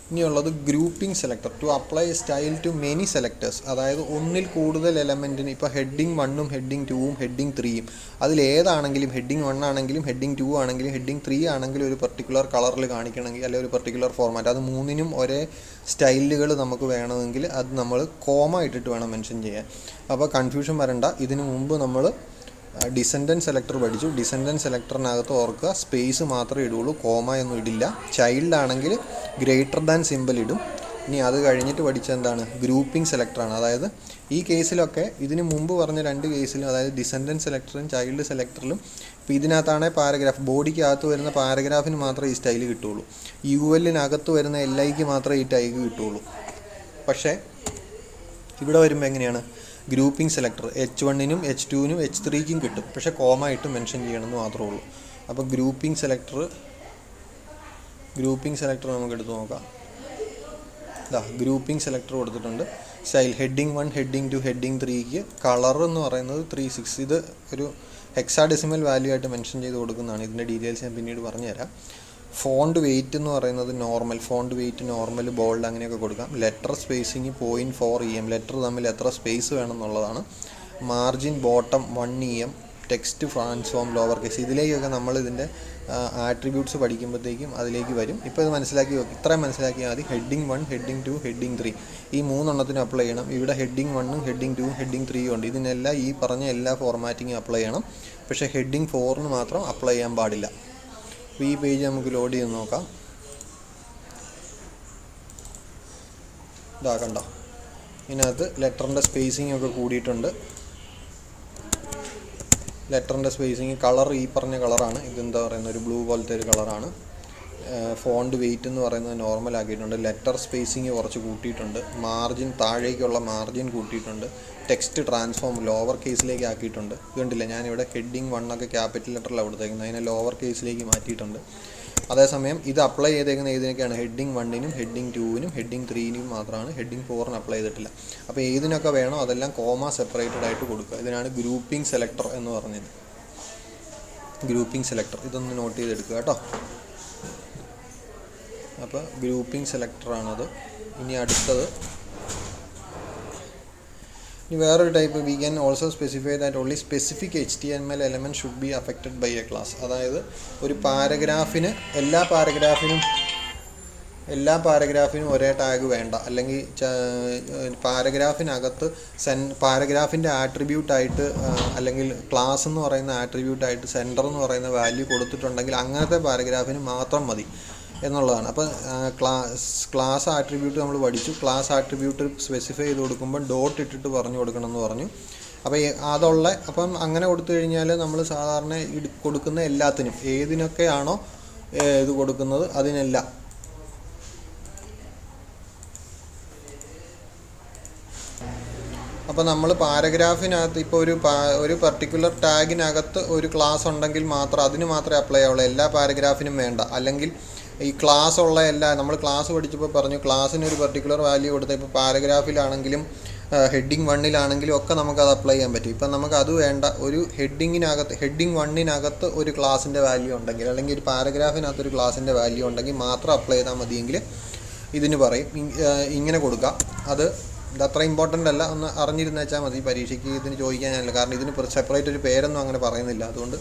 ഇനിയുള്ളത് grouping selector. To apply style to many selectors, അതായത് ഒന്നിൽ കൂടുതൽ എലമെൻറ്റിന്. ഇപ്പോൾ ഹെഡിങ് 1ഉം ഹെഡിങ് 2ഉം ഹെഡിങ് 3യും അതിലേതാണെങ്കിലും, ഹെഡിങ് 1 ആണെങ്കിലും ഹെഡിങ് 2 ആണെങ്കിലും ഹെഡിങ് 3 ആണെങ്കിലും ഒരു പർട്ടിക്കുലർ കളറിൽ കാണിക്കണമെങ്കിൽ, അല്ലെങ്കിൽ ഒരു പർട്ടിക്കുലർ ഫോർമാറ്റ്, അത് 3നും ഒരേ സ്റ്റൈലുകൾ നമുക്ക് വേണമെങ്കിൽ അത് നമ്മൾ കോമ ഇട്ടിട്ട് വേണം മെൻഷൻ ചെയ്യാൻ. അപ്പോൾ കൺഫ്യൂഷൻ വരണ്ട. ഇതിനു മുമ്പ് നമ്മൾ ഡിസെൻഡൻറ്റ് സെലക്ടർ പഠിച്ചു. ഡിസെൻഡൻറ്റ് സെലക്ടറിനകത്ത് ഓർക്കുക, സ്പേസ് മാത്രമേ ഇടുള്ളൂ, കോമ ഒന്നും ഇടില്ല. ചൈൽഡാണെങ്കിൽ ഗ്രേറ്റർ ദാൻ സിമ്പിൾ ഇടും. ഇനി അത് കഴിഞ്ഞിട്ട് പഠിച്ചത് എന്താണ്? ഗ്രൂപ്പിംഗ് സെലക്ടറാണ്. അതായത് ഈ കേസിലൊക്കെ ഇതിന് മുമ്പ് പറഞ്ഞ 2 കേസിലും, അതായത് ഡിസെൻഡൻറ്റ് സെലക്ടറും ചൈൽഡ് സെലക്ടറിലും, ഇപ്പോൾ ഇതിനകത്താണ് പാരഗ്രാഫ്, ബോഡിക്കകത്ത് വരുന്ന പാരഗ്രാഫിന് മാത്രമേ ഈ സ്റ്റൈൽ കിട്ടുള്ളൂ. UL-നകത്ത് വരുന്ന LIക്ക് മാത്രമേ ഈ ടൈഗ് കിട്ടുള്ളൂ. പക്ഷേ ഇവിടെ വരുമ്പോൾ എങ്ങനെയാണ്? ഗ്രൂപ്പിംഗ് സെലക്ടർ H1-നും H2-നും H3-ക്കും കിട്ടും, പക്ഷേ കോമ ഇട്ട് മെൻഷൻ ചെയ്യണമെന്ന് മാത്രമേ ഉള്ളൂ. അപ്പോൾ ഗ്രൂപ്പിംഗ് സെലക്ടർ നമുക്ക് എടുത്ത് നോക്കാം. ഇതാ ഗ്രൂപ്പിംഗ് സെലക്ടർ കൊടുത്തിട്ടുണ്ട്. സ്റ്റൈൽ ഹെഡിങ് 1, ഹെഡിങ് 2, ഹെഡിങ് 3ക്ക് കളർ എന്ന് പറയുന്നത് 36. ഇത് ഒരു ഹെക്സാഡെസിമൽ വാല്യൂ ആയിട്ട് മെൻഷൻ ചെയ്ത് കൊടുക്കുന്നതാണ്. ഇതിൻ്റെ ഡീറ്റെയിൽസ് ഞാൻ പിന്നീട് പറഞ്ഞുതരാം. ഫോണ്ട് വെയിറ്റ് എന്ന് പറയുന്നത് normal, font weight normal, bold അങ്ങനെയൊക്കെ കൊടുക്കാം. ലെറ്റർ സ്പേസിങ് 0.4 EM, ലെറ്റർ തമ്മിൽ എത്ര സ്പേസ് വേണം എന്നുള്ളതാണ്. Margin bottom 1 EM, text transform lower case. ഇതിലേക്കൊക്കെ നമ്മൾ ഇതിൻ്റെ ആട്രിബ്യൂട്ട്സ് പഠിക്കുമ്പോഴത്തേക്കും അതിലേക്ക് വരും. ഇപ്പോൾ ഇത് ഇത്രയും മനസ്സിലാക്കിയാൽ മതി. ഹെഡിങ് 1, ഹെഡിങ് 2, ഹെഡിങ് 3 ഈ 3 എണ്ണത്തിന് അപ്ലൈ ചെയ്യണം. ഇവിടെ ഹെഡിങ് 1ഉം ഹെഡിങ് 2ഉം ഹെഡിങ് 3യും ഉണ്ട്. ഇതിനെല്ലാം ഈ പറഞ്ഞ എല്ലാ ഫോർമാറ്റിങ്ങും അപ്ലൈ ചെയ്യണം. പക്ഷേ ഹെഡിങ് 4ന് മാത്രം അപ്ലൈ ചെയ്യാൻ പാടില്ല. അപ്പോൾ ഈ പേജ് നമുക്ക് ലോഡ് ചെയ്ത് നോക്കാം. ഇതാ കണ്ടോ, ഇതിനകത്ത് ലെറ്ററിൻ്റെ സ്പേസിങ് ഒക്കെ കൂടിയിട്ടുണ്ട്. ലെറ്ററിൻ്റെ സ്പേസിങ് കളർ ഈ പറഞ്ഞ കളറാണ്. ഇതെന്താ പറയുന്നത്, ഒരു ബ്ലൂ പോലത്തെ ഒരു കളറാണ്. ഫോണ്ട് വെയിറ്റ് എന്ന് പറയുന്നത് നോർമൽ ആക്കിയിട്ടുണ്ട്. ലെറ്റർ സ്പേസിങ് കുറച്ച് കൂട്ടിയിട്ടുണ്ട്. മാർജിൻ താഴേക്കുള്ള മാർജിൻ കൂട്ടിയിട്ടുണ്ട്. ടെക്സ്റ്റ് ട്രാൻസ്ഫോം ലോവർ കേസിലേക്ക് ആക്കിയിട്ടുണ്ട്. ഇതുകൊണ്ടില്ല, ഞാനിവിടെ ഹെഡിങ് 1 ഒക്കെ ക്യാപിറ്റൽ ലെറ്ററിലാണ് കൊടുത്തേക്കുന്നത്, അതിനെ ലോവർ കേസിലേക്ക് മാറ്റിയിട്ടുണ്ട്. അതേസമയം ഇത് അപ്ലൈ ചെയ്തേക്കുന്ന ഏതിനൊക്കെയാണ്? ഹെഡിങ് 1നും ഹെഡിങ് 2നും ഹെഡിങ് 3നും മാത്രമാണ്. ഹെഡിങ് 4ന് അപ്ലൈ ചെയ്തിട്ടില്ല. അപ്പോൾ ഏതിനൊക്കെ വേണോ അതെല്ലാം കോമ സെപ്പറേറ്റഡ് ആയിട്ട് കൊടുക്കുക. ഇതിനാണ് ഗ്രൂപ്പിംഗ് സെലക്ടർ എന്ന് പറഞ്ഞത്. ഗ്രൂപ്പിംഗ് സെലക്ടർ ഇതൊന്ന് നോട്ട് ചെയ്തെടുക്കുക കേട്ടോ. അപ്പോൾ ഗ്രൂപ്പിംഗ് സെലക്ടറാണത്. ഇനി അടുത്തത്, ഇനി വേറൊരു type, we can also specify that only specific HTML element should be affected by a class. അതായത് ഒരു പാരഗ്രാഫിന് എല്ലാ പാരഗ്രാഫിനും ഒരേ ടാഗ് വേണ്ട. അല്ലെങ്കിൽ പാരഗ്രാഫിനകത്ത് പാരഗ്രാഫിൻ്റെ ആട്രിബ്യൂട്ടായിട്ട് അല്ലെങ്കിൽ ക്ലാസ് എന്ന് പറയുന്ന ആട്രിബ്യൂട്ടായിട്ട് സെൻറ്റർ എന്ന് പറയുന്ന വാല്യൂ കൊടുത്തിട്ടുണ്ടെങ്കിൽ അങ്ങനത്തെ പാരഗ്രാഫിന് മാത്രം മതി എന്നുള്ളതാണ്. അപ്പോൾ ക്ലാസ് ആട്രിബ്യൂട്ട് നമ്മൾ പഠിച്ചു. ക്ലാസ് ആട്രിബ്യൂട്ട് സ്പെസിഫൈ ചെയ്ത് കൊടുക്കുമ്പോൾ ഡോട്ട് ഇട്ടിട്ട് പറഞ്ഞു കൊടുക്കണം എന്ന് പറഞ്ഞു. അപ്പോൾ അപ്പം അങ്ങനെ കൊടുത്തു കഴിഞ്ഞാൽ നമ്മൾ സാധാരണ കൊടുക്കുന്ന എല്ലാത്തിനും ഏതിനൊക്കെയാണോ ഇത് കൊടുക്കുന്നത് അതിനെല്ലാം അപ്പോൾ നമ്മൾ പാരഗ്രാഫിനകത്ത് ഇപ്പോൾ ഒരു പർട്ടിക്കുലർ ടാഗിനകത്ത് ഒരു ക്ലാസ് ഉണ്ടെങ്കിൽ മാത്രം അതിന് മാത്രമേ അപ്ലൈ ആവുള്ളൂ, എല്ലാ പാരഗ്രാഫിനും വേണ്ട. അല്ലെങ്കിൽ ഈ ക്ലാസ് ഉള്ള നമ്മൾ ക്ലാസ് പഠിച്ചപ്പോൾ പറഞ്ഞു ക്ലാസ്സിന് ഒരു പർട്ടിക്കുലർ വാല്യൂ കൊടുത്താൽ ഇപ്പോൾ പാരഗ്രാഫിലാണെങ്കിലും ഹെഡിങ് 1-ലാണെങ്കിലും ഒക്കെ നമുക്കത് അപ്ലൈ ചെയ്യാൻ പറ്റും. ഇപ്പം നമുക്കത് വേണ്ട. ഒരു ഹെഡിങ് 1-നകത്ത് ഒരു ക്ലാസിൻ്റെ വാല്യൂ ഉണ്ടെങ്കിൽ, അല്ലെങ്കിൽ ഒരു പാരഗ്രാഫിനകത്ത് ഒരു ക്ലാസിൻ്റെ വാല്യൂ ഉണ്ടെങ്കിൽ മാത്രം അപ്ലൈ ചെയ്താൽ മതിയെങ്കിൽ ഇതിന് പറയും ഇങ്ങനെ കൊടുക്കുക. ഇത് അത്ര ഇമ്പോർട്ടൻ്റ് അല്ല, ഒന്ന് അറിഞ്ഞിരുന്ന് വെച്ചാൽ മതി. പരീക്ഷയ്ക്ക് ഇതിന് ചോദിക്കാൻ ഞാനില്ല, കാരണം ഇതിന് സെപ്പറേറ്റ് ഒരു പേരൊന്നും അങ്ങനെ പറയുന്നില്ല. അതുകൊണ്ട്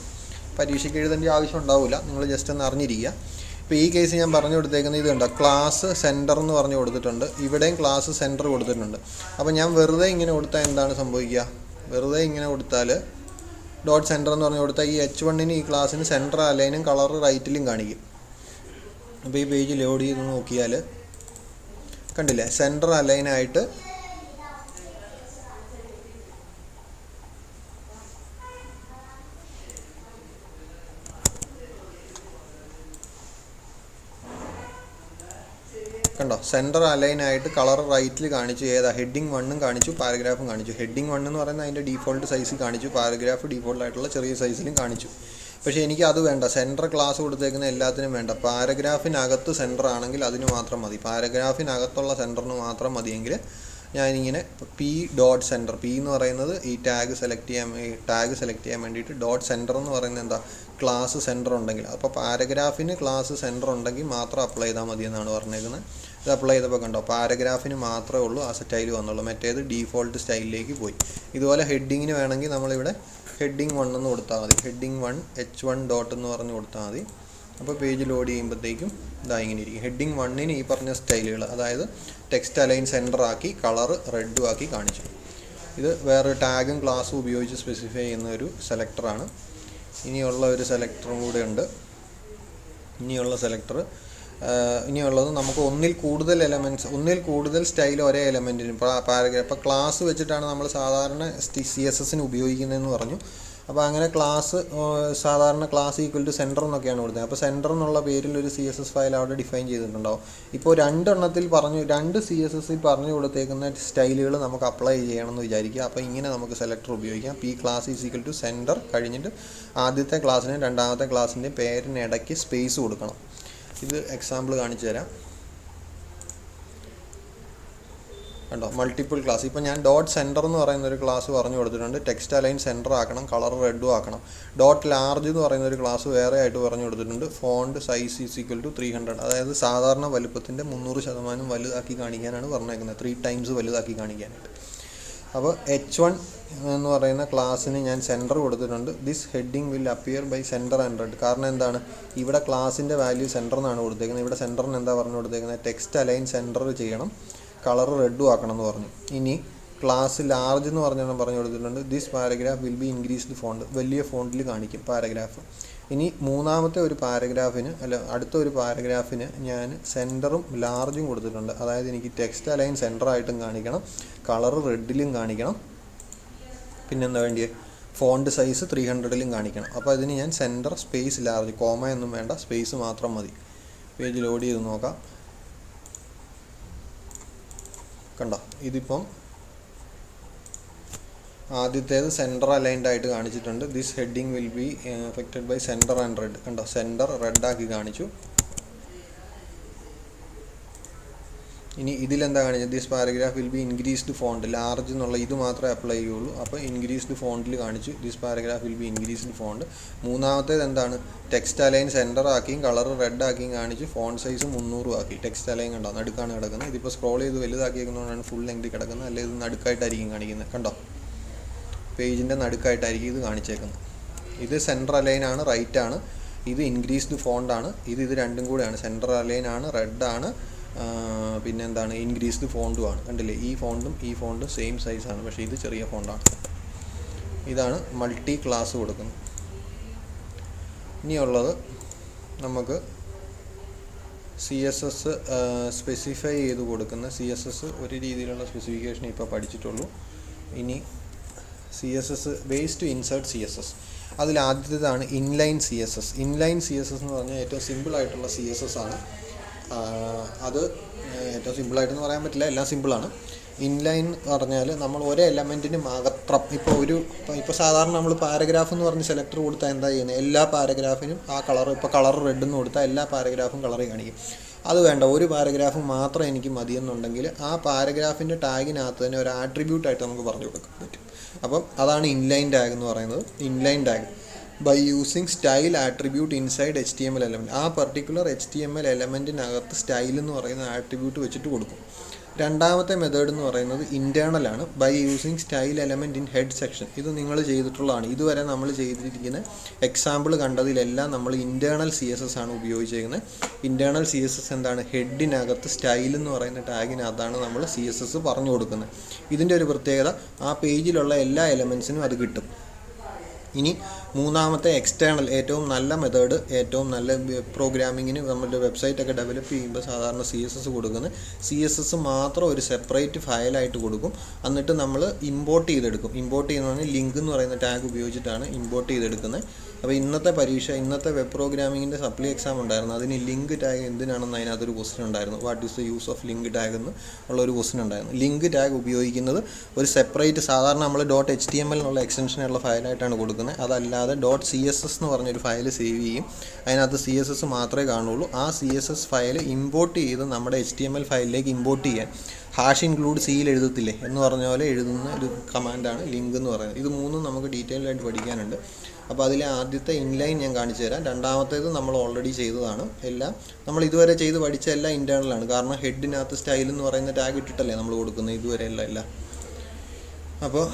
പരീക്ഷയ്ക്ക് എഴുതേണ്ട ആവശ്യം ഉണ്ടാവില്ല, നിങ്ങൾ ജസ്റ്റ് ഒന്ന് അറിഞ്ഞിരിക്കുക. ഇപ്പോൾ ഈ കേസ് ഞാൻ പറഞ്ഞു കൊടുത്തേക്കുന്നത് ഇത് കണ്ടോ, ക്ലാസ് സെൻറ്റർ എന്ന് പറഞ്ഞു കൊടുത്തിട്ടുണ്ട്. ഇവിടെയും ക്ലാസ് സെൻറ്റർ കൊടുത്തിട്ടുണ്ട്. അപ്പോൾ ഞാൻ വെറുതെ ഇങ്ങനെ കൊടുത്താൽ എന്താണ് സംഭവിക്കുക? വെറുതെ ഇങ്ങനെ കൊടുത്താൽ ഡോട്ട് സെൻറ്റർ എന്ന് പറഞ്ഞു കൊടുത്താൽ ഈ H1-ന് ഈ ക്ലാസ്സിന് സെൻറ്റർ അലൈനും കളർ റൈറ്റിലും കാണിക്കും. അപ്പോൾ ഈ പേജ് ലോഡ് ചെയ്ത് നോക്കിയാൽ കണ്ടില്ലേ, സെൻറ്റർ അലൈനായിട്ട് കണ്ടോ, സെൻറ്റർ അലൈനായിട്ട് കളർ റൈറ്റിൽ കാണിച്ചു. ഏതാ? ഹെഡിങ് 1-ഉം കാണിച്ചു, പാരഗ്രാഫും കാണിച്ചു. ഹെഡിങ് 1 എന്ന് പറയുന്നത് അതിൻ്റെ ഡീഫോൾട്ട് സൈസിൽ കാണിച്ചു, പാരഗ്രാഫ് ഡീഫോൾട്ടായിട്ടുള്ള ചെറിയ സൈസിലും കാണിച്ചു. പക്ഷേ എനിക്ക് അത് വേണ്ട, സെൻറ്റർ ക്ലാസ് കൊടുത്തേക്കുന്ന എല്ലാത്തിനും വേണ്ട. പാരഗ്രാഫിനകത്ത് സെൻറ്റർ ആണെങ്കിൽ അതിന് മാത്രം മതി. പാരഗ്രാഫിനകത്തുള്ള സെൻറ്ററിന് മാത്രം മതിയെങ്കിൽ ഞാനിങ്ങനെ P.Center, P എന്ന് പറയുന്നത് ഈ ടാഗ് സെലക്ട് ചെയ്യാൻ വേണ്ടിയിട്ട്, ഡോട്ട് സെൻറ്റർ എന്ന് പറയുന്നത് എന്താ, ക്ലാസ് സെൻറ്റർ ഉണ്ടെങ്കിൽ. അപ്പോൾ പാരഗ്രാഫിന് ക്ലാസ് സെൻറ്റർ ഉണ്ടെങ്കിൽ മാത്രം അപ്ലൈ ചെയ്താൽ മതി എന്നാണ് പറഞ്ഞേക്കുന്നത്. ഇത് അപ്ലൈ ചെയ്തപ്പോൾ കണ്ടോ, പാരഗ്രാഫിന് മാത്രമേ ഉള്ളൂ ആ സ്റ്റൈൽ വന്നുള്ളൂ, മറ്റേത് ഡീഫോൾട്ട് സ്റ്റൈലിലേക്ക് പോയി. ഇതുപോലെ ഹെഡിങ്ങിന് വേണമെങ്കിൽ നമ്മളിവിടെ ഹെഡിങ് 1 എന്ന് കൊടുത്താൽ മതി. ഹെഡിങ് 1 H1 ഡോട്ട് എന്ന് പറഞ്ഞ് കൊടുത്താൽ മതി. അപ്പോൾ പേജ് ലോഡ് ചെയ്യുമ്പോഴത്തേക്കും ഇതാ ഇങ്ങനെ ഇരിക്കും. ഹെഡിങ് 1-ന് ഈ പറഞ്ഞ സ്റ്റൈലുകൾ, അതായത് ടെക്സ്റ്റ് അലൈൻ സെൻറ്റർ ആക്കി കളർ റെഡും ആക്കി കാണിച്ചു. ഇത് വേറൊരു ടാഗും ക്ലാസ്സും ഉപയോഗിച്ച് സ്പെസിഫൈ ചെയ്യുന്ന ഒരു സെലക്ടറാണ്. ഇനിയുള്ള ഒരു സെലക്ടറും കൂടെ ഉണ്ട്. ഇനിയുള്ളത് നമുക്ക് ഒന്നിൽ കൂടുതൽ സ്റ്റൈൽ ഒരേ എലമെൻറ്റിന് പാരഗ്രാഫ്. ഇപ്പോൾ ക്ലാസ് വെച്ചിട്ടാണ് നമ്മൾ സാധാരണ CSS-ന് ഉപയോഗിക്കുന്നതെന്ന് പറഞ്ഞു. അപ്പോൾ അങ്ങനെ ക്ലാസ് സാധാരണ ക്ലാസ് ഈക്വൽ ടു സെൻറ്റർ എന്നൊക്കെയാണ് കൊടുത്തത്. അപ്പോൾ സെൻറ്റർ എന്നുള്ള പേരിൽ ഒരു CSS ഫയൽ അവിടെ ഡിഫൈൻ ചെയ്തിട്ടുണ്ടാവും. ഇപ്പോൾ രണ്ട് CSS-ൽ പറഞ്ഞു കൊടുത്തേക്കുന്ന സ്റ്റൈലുകൾ നമുക്ക് അപ്ലൈ ചെയ്യണമെന്ന് വിചാരിക്കുക. അപ്പോൾ ഇങ്ങനെ നമുക്ക് സെലക്ടർ ഉപയോഗിക്കാം. P class is equal to centre കഴിഞ്ഞിട്ട് ആദ്യത്തെ ക്ലാസ്സിനും രണ്ടാമത്തെ ക്ലാസ്സിൻ്റെ പേരിനിടയ്ക്ക് സ്പേസ് കൊടുക്കണം. ഇത് എക്സാമ്പിൾ കാണിച്ചു തരാം. കണ്ടോ, മൾട്ടിപ്പിൾ ക്ലാസ്. ഇപ്പോൾ ഞാൻ ഡോട്ട് സെൻറ്റർ എന്ന് പറയുന്ന ഒരു ക്ലാസ് പറഞ്ഞു കൊടുത്തിട്ടുണ്ട്. ടെക്സ്റ്റ് അലൈൻ സെൻറ്റർ ആക്കണം, കളർ റെഡും ആക്കണം. ഡോട്ട് ലാർജ് എന്ന് പറയുന്ന ഒരു ക്ലാസ് വേറെ ആയിട്ട് പറഞ്ഞു കൊടുത്തിട്ടുണ്ട്. Font size is equal to 300, അതായത് സാധാരണ വലുപ്പത്തിൻ്റെ 300% വലുതാക്കി കാണിക്കാനാണ് പറഞ്ഞേക്കുന്നത്, 3 ടൈംസ് വലുതാക്കി കാണിക്കാനായിട്ട്. അപ്പോൾ H1 എന്ന് പറയുന്ന ക്ലാസ്സിന് ഞാൻ സെൻറ്റർ കൊടുത്തിട്ടുണ്ട്. This heading will appear by centre and red. കാരണം എന്താണ്, ഇവിടെ ക്ലാസിൻ്റെ വാല്യൂ സെൻറ്റർ എന്നാണ് കൊടുത്തേക്കുന്നത്. ഇവിടെ സെൻറ്ററിന് എന്താ പറഞ്ഞു കൊടുത്തേക്കുന്നത്, ടെക്സ്റ്റ് അലൈൻ സെൻറ്റർ ചെയ്യണം, കളർ റെഡും ആക്കണം എന്ന് പറഞ്ഞു. ഇനി ക്ലാസ് ലാർജ് എന്ന് പറഞ്ഞു കൊടുത്തിട്ടുണ്ട്. This paragraph will be increased font, വലിയ ഫോണ്ടിൽ കാണിക്കും പാരഗ്രാഫ്. ഇനി അടുത്ത ഒരു പാരഗ്രാഫിന് ഞാൻ സെൻറ്ററും ലാർജും കൊടുത്തിട്ടുണ്ട്. അതായത് എനിക്ക് ടെക്സ്റ്റ് അലൈൻ സെൻറ്ററായിട്ടും കാണിക്കണം, കളർ റെഡിലും കാണിക്കണം, പിന്നെന്താ വേണ്ടിയത്, ഫോണ്ട് സൈസ് 300-ലും കാണിക്കണം. അപ്പോൾ അതിന് ഞാൻ സെൻറ്റർ സ്പേസ് ലാർജ്, കോമ ഒന്നും വേണ്ട, സ്പേസ് മാത്രം മതി. പേജ് ലോഡ് ചെയ്ത് നോക്കാം. കണ്ടോ, ഇതിപ്പം ആദ്യത്തേത് സെൻറ്റർ അലൈൻഡ് ആയിട്ട് കാണിച്ചിട്ടുണ്ട്. This heading will be affected by centre and red. കണ്ടോ, സെൻറ്റർ റെഡാക്കി കാണിച്ചു. ഇനി ഇതിലെന്താ കാണിച്ചത്, this paragraph will be increased font, large എന്നുള്ള ഇത് മാത്രമേ അപ്ലൈ ചെയ്യുള്ളൂ. അപ്പോൾ ഇൻക്രീസ്ഡ് ഫോണ്ടിൽ കാണിച്ചു. This paragraph will be increased font. മൂന്നാമത്തേത് എന്താണ്, ടെക്സ്റ്റ് അലൈൻ സെൻറ്റർ ആക്കിയും കളർ റെഡ് ആക്കിയും കാണിച്ചു. ഫോണ്ട് സൈസ് 300 ആക്കി. ടെക്സ്റ്റ് അലൈൻ കണ്ടോ, നടുക്കാണ് കിടക്കുന്നത്. ഇതിപ്പോൾ സ്ക്രോൾ ചെയ്ത് വലുതാക്കിയേക്കുന്നതുകൊണ്ടാണ് ഫുൾ ലെങ്ത് കിടക്കുന്നത്, അല്ലെങ്കിൽ ഇത് നടുക്കായിട്ടായിരിക്കും കാണിക്കുന്നത്. കണ്ടോ, പേജിൻ്റെ നടുക്കായിട്ടായിരിക്കും ഇത് കാണിച്ചേക്കുന്നത്. ഇത് സെൻറ്റർ അലൈനാണ്, റൈറ്റ് ആണ്. ഇത് ഇൻക്രീസ്ഡ് ഫോണ്ടാണ്. ഇത് രണ്ടും കൂടെയാണ്. സെൻറ്റർ അലൈനാണ്, റെഡാണ്, പിന്നെന്താണ്, ഇൻക്രീസ്ഡ് ഫോണ്ടുമാണ്. കണ്ടില്ലേ, ഈ ഫോണ്ടും സെയിം സൈസാണ്, പക്ഷേ ഇത് ചെറിയ ഫോണ്ടാണ്. ഇതാണ് മൾട്ടി ക്ലാസ് കൊടുക്കുന്നത്. ഇനിയുള്ളത് നമുക്ക് CSS സ്പെസിഫൈ ചെയ്ത് കൊടുക്കുന്ന CSS ഒരു രീതിയിലുള്ള സ്പെസിഫിക്കേഷൻ ഇപ്പോൾ പഠിച്ചിട്ടുള്ളൂ. ഇനി CSS ways to insert CSS. അതിൽ ആദ്യത്തേതാണ് ഇൻലൈൻ CSS. ഇൻലൈൻ CSS എന്ന് പറഞ്ഞാൽ ഏറ്റവും സിമ്പിളായിട്ടുള്ള CSS ആണ്. അത് ഏറ്റവും സിമ്പിളായിട്ടെന്ന് പറയാൻ പറ്റില്ല, എല്ലാം സിമ്പിളാണ്. ഇൻലൈൻ എന്ന് പറഞ്ഞാൽ നമ്മൾ ഒരേ എലമെൻറ്റിന് മാത്രം ഇപ്പോൾ സാധാരണ നമ്മൾ പാരഗ്രാഫ് എന്ന് പറഞ്ഞ് സെലക്ടർ കൊടുത്താൽ എന്താ ചെയ്യുന്നത്, എല്ലാ പാരഗ്രാഫിനും ആ കളർ, ഇപ്പോൾ കളർ റെഡ് എന്ന് കൊടുത്താൽ എല്ലാ പാരഗ്രാഫും കളറിൽ കാണിക്കും. അത് വേണ്ട, ഒരു പാരഗ്രാഫ് മാത്രം എനിക്ക് മതിയെന്നുണ്ടെങ്കിൽ ആ പാരഗ്രാഫിൻ്റെ ടാഗിനകത്ത് തന്നെ ഒരു ആട്രിബ്യൂട്ടായിട്ട് നമുക്ക് പറഞ്ഞു കൊടുക്കാൻ പറ്റും. അപ്പം അതാണ് ഇൻലൈൻ ടാഗ് എന്ന് പറയുന്നത്. Inline tag by using style attribute inside HTML element. ആ പർട്ടിക്കുലർ HTML എലമെൻറ്റിനകത്ത് സ്റ്റൈൽ എന്ന് പറയുന്ന ആട്രിബ്യൂട്ട് വെച്ചിട്ട് കൊടുക്കും. രണ്ടാമത്തെ മെത്തേഡ് എന്ന് പറയുന്നത് ഇൻറ്റേർണലാണ്, by using style element in head section. ഇത് നിങ്ങൾ ചെയ്തിട്ടുള്ളതാണ്. ഇതുവരെ നമ്മൾ ചെയ്തിരിക്കുന്ന എക്സാമ്പിൾ കണ്ടതിലെല്ലാം നമ്മൾ ഇൻറ്റേർണൽ CSS ആണ് ഉപയോഗിച്ചിരിക്കുന്നത്. ഇൻറ്റേർണൽ CSS എന്താണ്, ഹെഡിനകത്ത് സ്റ്റൈൽ എന്ന് പറയുന്ന ടാഗിനകത്താണ് നമ്മൾ CSS പറഞ്ഞു കൊടുക്കുന്നത്. ഇതിൻ്റെ ഒരു പ്രത്യേകത, ആ പേജിലുള്ള എല്ലാ എലമെൻസിനും അത് കിട്ടും. ഇനി മൂന്നാമത്തെ എക്സ്റ്റേണൽ, ഏറ്റവും നല്ല മെത്തേഡ്, ഏറ്റവും നല്ല പ്രോഗ്രാമിങ്ങിന് നമ്മുടെ വെബ്സൈറ്റൊക്കെ ഡെവലപ്പ് ചെയ്യുമ്പോൾ സാധാരണ CSS കൊടുക്കുന്നത്, CSS മാത്രം ഒരു സെപ്പറേറ്റ് ഫയലായിട്ട് കൊടുക്കും. എന്നിട്ട് നമ്മൾ ഇമ്പോർട്ട് ചെയ്തെടുക്കും. ഇമ്പോർട്ട് ചെയ്യുന്നതാണ് ലിങ്ക് എന്ന് പറയുന്ന ടാഗ് ഉപയോഗിച്ചിട്ടാണ് ഇമ്പോർട്ട് ചെയ്തെടുക്കുന്നത്. അപ്പോൾ ഇന്നത്തെ വെബ് പ്രോഗ്രാമിങ്ങിൻ്റെ സപ്ലി എക്സാം ഉണ്ടായിരുന്നു. അതിന് ലിങ്ക് ടാഗ് എന്തിനാണെന്ന് അതിനകത്തൊരു ക്വസ്റ്റ്യൻ ഉണ്ടായിരുന്നു. What is the use of link tag എന്ന് ഉള്ളൊരു ക്വസ്റ്റ്യൻ ഉണ്ടായിരുന്നു. ലിങ്ക് ടാഗ് ഉപയോഗിക്കുന്നത് ഒരു സെപ്പറേറ്റ്, സാധാരണ നമ്മൾ .html എന്നുള്ള എക്സ്റ്റൻഷനുള്ള ഫയലായിട്ടാണ് കൊടുക്കുന്നത്. അതല്ലാതെ .css എന്ന് പറഞ്ഞൊരു ഫയൽ സേവ് ചെയ്യും. അതിനകത്ത് CSS മാത്രമേ കാണുള്ളൂ. ആ CSS ഫയൽ ഇമ്പോർട്ട് ചെയ്ത് നമ്മുടെ HTML ഫയലിലേക്ക് ഇമ്പോർട്ട് ചെയ്യാൻ # സിയിൽ എഴുതത്തില്ലേ എന്ന് പറഞ്ഞ പോലെ എഴുതുന്ന ഒരു കമാൻഡാണ് ലിങ്ക് എന്ന് പറയുന്നത്. ഇത് മൂന്നും നമുക്ക് ഡീറ്റെയിൽ ആയിട്ട് പഠിക്കാനുണ്ട്. അപ്പോൾ അതിലെ ആദ്യത്തെ ഇൻലൈൻ ഞാൻ കാണിച്ചു തരാം. രണ്ടാമത്തേത് നമ്മൾ ഓൾറെഡി ചെയ്തതാണ്. എല്ലാം നമ്മൾ ഇതുവരെ ചെയ്ത് പഠിച്ച എല്ലാം ഇൻറ്റേർണലാണ്. കാരണം ഹെഡിനകത്ത് സ്റ്റൈൽ എന്ന് പറയുന്ന ടാഗ് ഇട്ടിട്ടല്ലേ നമ്മൾ കൊടുക്കുന്നത് ഇതുവരെ എല്ലാം. അപ്പോൾ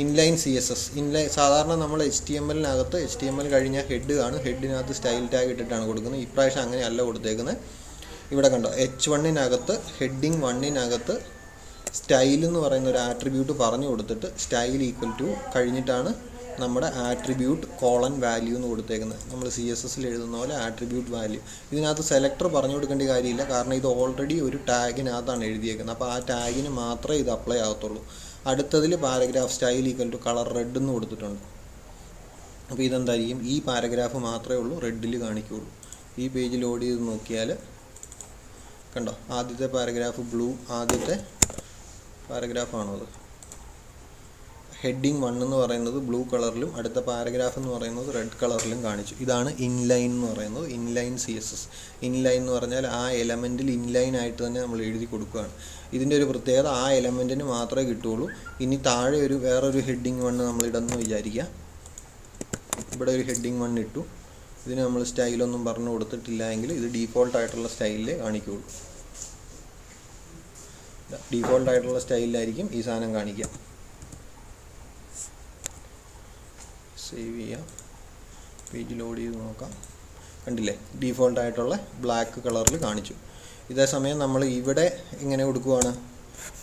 ഇൻലൈൻ CSS, സാധാരണ നമ്മൾ HTML കഴിഞ്ഞാൽ ഹെഡ് കാണും. ഹെഡിനകത്ത് സ്റ്റൈൽ ടാഗ് ഇട്ടിട്ടാണ് കൊടുക്കുന്നത്. ഇപ്രാവശ്യം അങ്ങനെയല്ല കൊടുത്തേക്കുന്നത്. ഇവിടെ കണ്ടോ, H1-നകത്ത് ഹെഡിങ് 1-നകത്ത് സ്റ്റൈൽ എന്ന് പറയുന്ന ഒരു ആട്രിബ്യൂട്ട് പറഞ്ഞു കൊടുത്തിട്ട് സ്റ്റൈൽ ഈക്വൽ ടു കഴിഞ്ഞിട്ടാണ് നമ്മുടെ ആട്രിബ്യൂട്ട് :വാല്യൂ എന്ന് കൊടുത്തേക്കുന്നത്. നമ്മൾ CSSൽ എഴുതുന്ന പോലെ ആട്രിബ്യൂട്ട് വാല്യൂ. ഇതിനകത്ത് സെലക്ടർ പറഞ്ഞു കൊടുക്കേണ്ട കാര്യമില്ല, കാരണം ഇത് ഓൾറെഡി ഒരു ടാഗിനകത്താണ് എഴുതിയേക്കുന്നത്. അപ്പോൾ ആ ടാഗിന് മാത്രമേ ഇത് അപ്ലൈ ആകത്തുള്ളൂ. അടുത്തതിൽ paragraph style equal to colour red എന്ന് കൊടുത്തിട്ടുണ്ട്. അപ്പോൾ ഇതെന്തായിരിക്കും, ഈ പാരഗ്രാഫ് മാത്രമേ ഉള്ളൂ റെഡിൽ കാണിക്കുകയുള്ളൂ. ഈ പേജ് ലോഡ് ചെയ്ത് നോക്കിയാൽ കണ്ടോ, ആദ്യത്തെ പാരഗ്രാഫ് ബ്ലൂ, ആദ്യത്തെ പാരഗ്രാഫാണോ അത്, ഹെഡിങ് 1 എന്ന് പറയുന്നത് ബ്ലൂ കളറിലും അടുത്ത പാരഗ്രാഫ് എന്ന് പറയുന്നത് റെഡ് കളറിലും കാണിച്ചു. ഇതാണ് ഇൻലൈൻ എന്ന് പറയുന്നത്, ഇൻലൈൻ CSS. ഇൻലൈൻ എന്ന് പറഞ്ഞാൽ ആ എലമെൻറ്റിൽ ഇൻലൈൻ ആയിട്ട് തന്നെ നമ്മൾ എഴുതി കൊടുക്കുകയാണ്. ഇതിൻ്റെ ഒരു പ്രത്യേകത, ആ എലമെൻറ്റിന് മാത്രമേ കിട്ടുകയുള്ളൂ. ഇനി താഴെ വേറൊരു ഹെഡിങ് 1 നമ്മൾ ഇടുന്നു വിചാരിക്കുക. ഇവിടെ ഒരു ഹെഡിങ് 1 ഇട്ടു. ഇതിന് നമ്മൾ സ്റ്റൈലൊന്നും പറഞ്ഞു കൊടുത്തിട്ടില്ല എങ്കിൽ ഇത് ഡീഫോൾട്ടായിട്ടുള്ള സ്റ്റൈലിലേ കാണിക്കുകയുള്ളൂ. ഡീഫോൾട്ടായിട്ടുള്ള സ്റ്റൈലിലായിരിക്കും ഈ സാധനം കാണിക്കുക. സേവ് ചെയ്യാം, പേജ് ലോഡ് ചെയ്ത് നോക്കാം. കണ്ടില്ലേ, ഡീഫോൾട്ടായിട്ടുള്ള ബ്ലാക്ക് കളറിൽ കാണിച്ചു. ഇതേസമയം നമ്മൾ ഇവിടെ ഇങ്ങനെ കൊടുക്കുകയാണ്.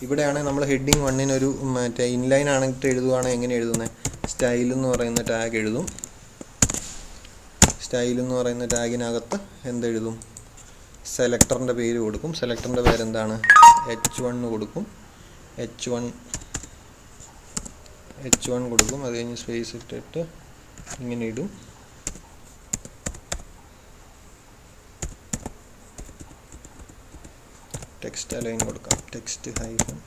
ഇവിടെയാണെങ്കിൽ നമ്മൾ ഹെഡിങ് 1-നൊരു ഇൻലൈൻ ആണെങ്കിൽ എഴുതുകയാണെങ്കിൽ എങ്ങനെ എഴുതുന്നത്, സ്റ്റൈൽ എന്ന് പറയുന്ന ടാഗ് എഴുതും. സ്റ്റൈൽ എന്ന് പറയുന്ന ടാഗിനകത്ത് എന്തെഴുതും, സെലക്ടറിൻ്റെ പേര് കൊടുക്കും. സെലക്ടറിൻ്റെ പേരെന്താണ്, H1 കൊടുക്കും. H1 കൊടുക്കും. അത് കഴിഞ്ഞ് സ്പേസ് ഇട്ടിട്ട് ഇങ്ങനെ ഇടും. ടെക്സ്റ്റ് അലൈൻ കൊടുക്കാം, text hyphen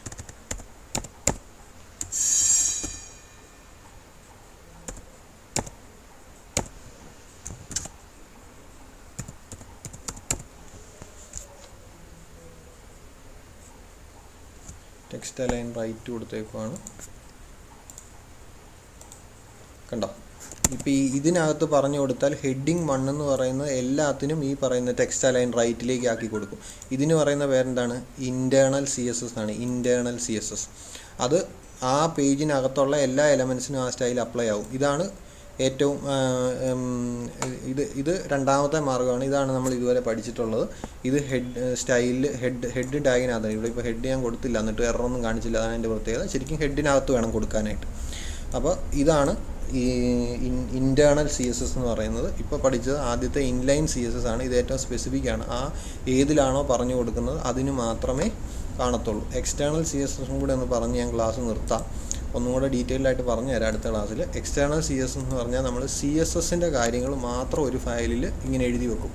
text align right കൊടുത്തേക്കുവാണ്. കണ്ടോ, ഇപ്പോൾ ഇതിനകത്ത് പറഞ്ഞു കൊടുത്താൽ ഹെഡിങ് 1 എന്ന് പറയുന്നത് എല്ലാത്തിനും ഈ പറയുന്ന ടെക്സ്റ്റ് അലൈൻ റൈറ്റിലേക്ക് ആക്കി കൊടുക്കും. ഇതിന് പറയുന്ന പേരെന്താണ്, ഇൻറ്റേർണൽ CSS ആണ്. ഇൻറ്റേർണൽ CSS അത് ആ പേജിനകത്തുള്ള എല്ലാ എലമെൻസിനും ആ സ്റ്റൈൽ അപ്ലൈ ആവും. ഇതാണ് ഏറ്റവും ഇത് രണ്ടാമത്തെ മാർഗ്ഗമാണ്. ഇതാണ് നമ്മൾ ഇതുവരെ പഠിച്ചിട്ടുള്ളത്. ഇത് ഹെഡ് ടാഗിനകത്താണ്. ഇവിടെ ഇപ്പോൾ ഹെഡ് ഞാൻ കൊടുത്തില്ല, എന്നിട്ട് എററൊന്നും കാണിച്ചില്ല. അതാണ് എൻ്റെ പ്രത്യേകത. ശരിക്കും ഹെഡിനകത്ത് വേണം കൊടുക്കാനായിട്ട്. അപ്പോൾ ഇതാണ് ഈ ഇൻറ്റേർണൽ CSS എന്ന് പറയുന്നത്. ഇപ്പോൾ പഠിച്ചത് ആദ്യത്തെ ഇൻലൈൻ CSS ആണ്. ഇത് ഏറ്റവും സ്പെസിഫിക് ആണ്. ആ ഏതിലാണോ പറഞ്ഞു കൊടുക്കുന്നത് അതിന് മാത്രമേ കാണത്തുള്ളൂ. എക്സ്റ്റേണൽ CSS കൂടെ ഒന്ന് പറഞ്ഞ് ഞാൻ ക്ലാസ് നിർത്താം. ഒന്നും കൂടെ ഡീറ്റെയിൽഡ് ആയിട്ട് പറഞ്ഞു തരാം അടുത്ത ക്ലാസ്സിൽ. എക്സ്റ്റേണൽ CSS എന്ന് പറഞ്ഞാൽ നമ്മൾ CSSൻ്റെ കാര്യങ്ങൾ മാത്രം ഒരു ഫയലിൽ ഇങ്ങനെ എഴുതി വെക്കും.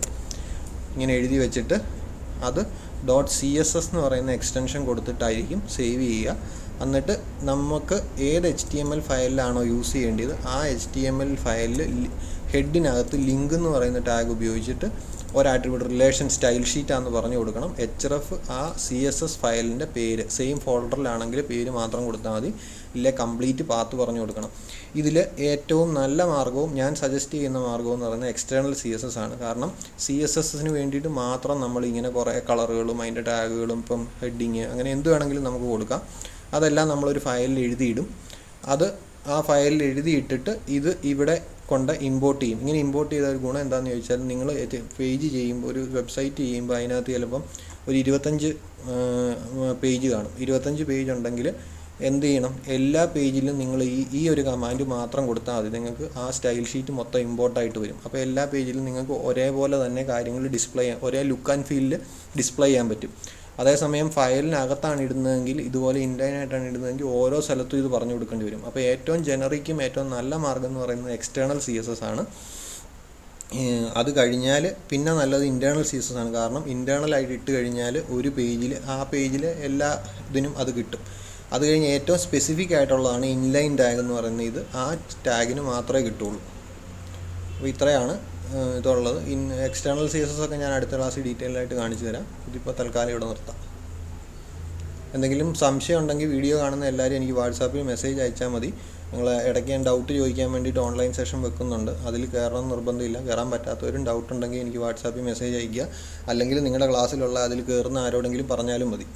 ഇങ്ങനെ എഴുതി വെച്ചിട്ട് അത് .css എന്ന് പറയുന്ന എക്സ്റ്റൻഷൻ കൊടുത്തിട്ടായിരിക്കും സേവ് ചെയ്യുക. എന്നിട്ട് നമുക്ക് ഏത് HTML ഫയലിലാണോ യൂസ് ചെയ്യേണ്ടത് ആ HTML ഫയലിൽ ഹെഡിനകത്ത് ലിങ്ക് എന്ന് പറയുന്ന ടാഗ് ഉപയോഗിച്ചിട്ട് ഒരു ആട്രിബ്യൂട്ട് റിലേഷൻ സ്റ്റൈൽ ഷീറ്റാന്ന് പറഞ്ഞു കൊടുക്കണം. href ആ CSS ഫയലിൻ്റെ പേര് സെയിം ഫോൾഡറിലാണെങ്കിൽ പേര് മാത്രം കൊടുത്താൽ മതി, ഇല്ല കംപ്ലീറ്റ് പാത്ത് പറഞ്ഞു കൊടുക്കണം. ഇതിൽ ഏറ്റവും നല്ല മാർഗ്ഗവും ഞാൻ സജസ്റ്റ് ചെയ്യുന്ന മാർഗ്ഗവും എന്ന് പറയുന്നത് എക്സ്റ്റേണൽ CSS ആണ്. കാരണം CSSന് വേണ്ടിയിട്ട് മാത്രം നമ്മളിങ്ങനെ കുറേ കളറുകളും അതിൻ്റെ ടാഗുകളും ഇപ്പം ഹെഡിങ് അങ്ങനെ എന്ത് വേണമെങ്കിലും നമുക്ക് കൊടുക്കാം. അതെല്ലാം നമ്മളൊരു ഫയലിൽ എഴുതിയിടും. അത് ആ ഫയലിൽ എഴുതിയിട്ടിട്ട് ഇത് ഇവിടെ കൊണ്ട് ഇമ്പോർട്ട് ചെയ്യും. ഇങ്ങനെ ഇമ്പോർട്ട് ചെയ്ത ഒരു ഗുണം എന്താണെന്ന് ചോദിച്ചാൽ നിങ്ങൾ പേജ് ചെയ്യുമ്പോൾ ഒരു വെബ്സൈറ്റ് ചെയ്യുമ്പോൾ അതിനകത്ത് ചിലപ്പം ഒരു 25 പേജ് കാണും. 25 പേജ് ഉണ്ടെങ്കിൽ എന്ത് ചെയ്യണം, എല്ലാ പേജിലും നിങ്ങൾ ഈ ഒരു കമാൻഡ് മാത്രം കൊടുത്താൽ മതി, നിങ്ങൾക്ക് ആ സ്റ്റൈൽ ഷീറ്റ് മൊത്തം ഇമ്പോർട്ടായിട്ട് വരും. അപ്പോൾ എല്ലാ പേജിലും നിങ്ങൾക്ക് ഒരേപോലെ തന്നെ കാര്യങ്ങൾ ഡിസ്പ്ലേ ചെയ്യാൻ, ഒരേ ലുക്ക് ആൻഡ് ഫീലിൽ ഡിസ്പ്ലേ ചെയ്യാൻ പറ്റും. അതേസമയം ഫയലിനകത്താണ് ഇടുന്നതെങ്കിൽ, ഇതുപോലെ ഇൻലൈനായിട്ടാണ് ഇടുന്നതെങ്കിൽ ഓരോ സ്ഥലത്തും ഇത് പറഞ്ഞു കൊടുക്കേണ്ടി വരും. അപ്പോൾ ഏറ്റവും ജനറിക്കും ഏറ്റവും നല്ല മാർഗ്ഗം എന്ന് പറയുന്നത് എക്സ്റ്റേണൽ CSS ആണ്. അത് കഴിഞ്ഞാൽ പിന്നെ നല്ലത് ഇൻറ്റേർണൽ CSS ആണ്. കാരണം ഇൻറ്റേർണലായിട്ട് ഇട്ട് കഴിഞ്ഞാൽ ഒരു പേജിൽ ആ പേജിൽ എല്ലാ ഇതിനും അത് കിട്ടും. അത് കഴിഞ്ഞ് ഏറ്റവും സ്പെസിഫിക് ആയിട്ടുള്ളതാണ് ഇൻലൈൻ ടാഗ് എന്ന് പറയുന്നത്. ഇത് ആ ടാഗിന് മാത്രമേ കിട്ടുള്ളൂ. അപ്പോൾ ഇത്രയാണ് ഇതുള്ളത്. എക്സ്റ്റേണൽ CSS ഒക്കെ ഞാൻ അടുത്ത ക്ലാസ്സിൽ ഡീറ്റെയിൽ ആയിട്ട് കാണിച്ചു തരാം. ഇതിപ്പോൾ തൽക്കാലം ഇവിടെ നിർത്താം. എന്തെങ്കിലും സംശയം ഉണ്ടെങ്കിൽ വീഡിയോ കാണുന്ന എല്ലാവരും എനിക്ക് വാട്സാപ്പിൽ മെസ്സേജ് അയച്ചാൽ മതി. നിങ്ങൾ ഇടയ്ക്ക് ഞാൻ ഡൗട്ട് ചോദിക്കാൻ വേണ്ടിയിട്ട് ഓൺലൈൻ സെഷൻ വെക്കുന്നുണ്ട്. അതിൽ കയറണം നിർബന്ധമില്ല. കയറാൻ പറ്റാത്തവരും ഡൗട്ട് ഉണ്ടെങ്കിൽ എനിക്ക് വാട്സാപ്പിൽ മെസ്സേജ് അയയ്ക്കുക. അല്ലെങ്കിൽ നിങ്ങളുടെ ക്ലാസ്സിലുള്ള അതിൽ കയറുന്ന ആരോടെങ്കിലും പറഞ്ഞാലും മതി.